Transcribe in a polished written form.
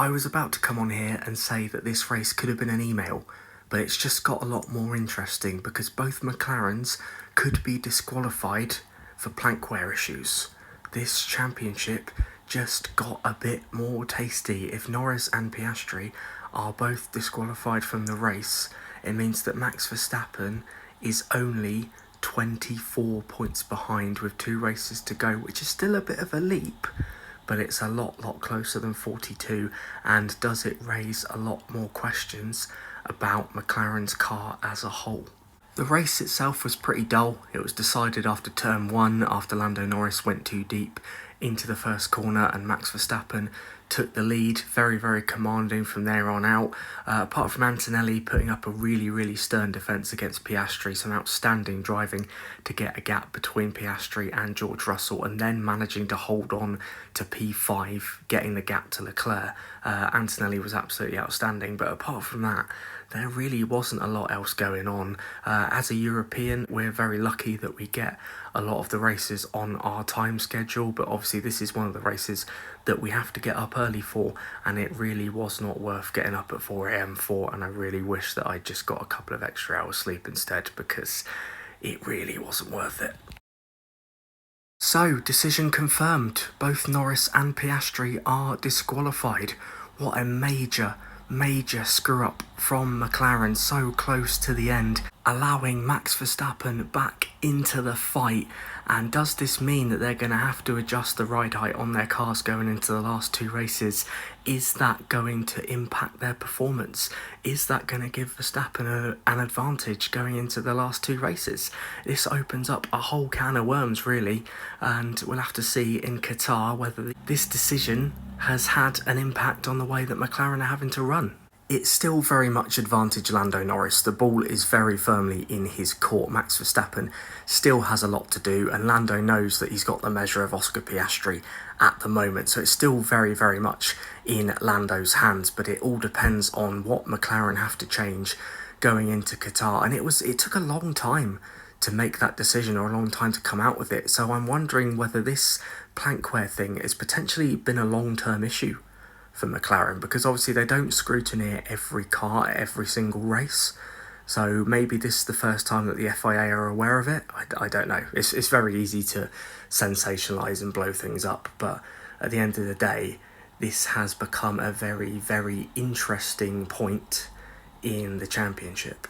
I was about to come on here and say that this race could have been an email, but it's just got a lot more interesting because both McLarens could be disqualified for plank wear issues. This championship just got a bit more tasty. If Norris and Piastri are both disqualified from the race, it means that Max Verstappen is only 24 points behind with 2 races to go, which is still a bit of a leap, but it's a lot closer than 42, and does it raise a lot more questions about McLaren's car as a whole. The race itself was pretty dull. It was decided after turn 1 after Lando Norris went too deep into the first corner and Max Verstappen took the lead, very commanding from there on out. Apart from Antonelli putting up a really stern defence against Piastri, some outstanding driving to get a gap between Piastri and George Russell, and then managing to hold on to P5, getting the gap to Leclerc. Antonelli was absolutely outstanding, but apart from that, there really wasn't a lot else going on. As a European, we're very lucky that we get a lot of the races on our time schedule, but obviously this is one of the races that we have to get up early for, and it really was not worth getting up at 4 a.m. for, and I really wish that I just got a couple of extra hours sleep instead, because it really wasn't worth it. So, decision confirmed. Both Norris and Piastri are disqualified. What a major screw up from McLaren so close to the end, allowing Max Verstappen back into the fight. And does this mean that they're going to have to adjust the ride height on their cars going into the last 2 races? Is that going to impact their performance? Is that going to give Verstappen an advantage going into the last 2 races? This opens up a whole can of worms, really, and we'll have to see in Qatar whether this decision has had an impact on the way that McLaren are having to run. It's still very much advantage Lando Norris. The ball is very firmly in his court. Max Verstappen still has a lot to do, and Lando knows that he's got the measure of Oscar Piastri at the moment. So it's still very much in Lando's hands, but it all depends on what McLaren have to change going into Qatar. And it took a long time to make that decision, or a long time to come out with it. So I'm wondering whether this plank wear thing has potentially been a long-term issue for McLaren, because obviously they don't scrutineer every car at every single race. So maybe this is the first time that the FIA are aware of it. I don't know. It's very easy to sensationalise and blow things up, but at the end of the day, this has become a very interesting point in the championship.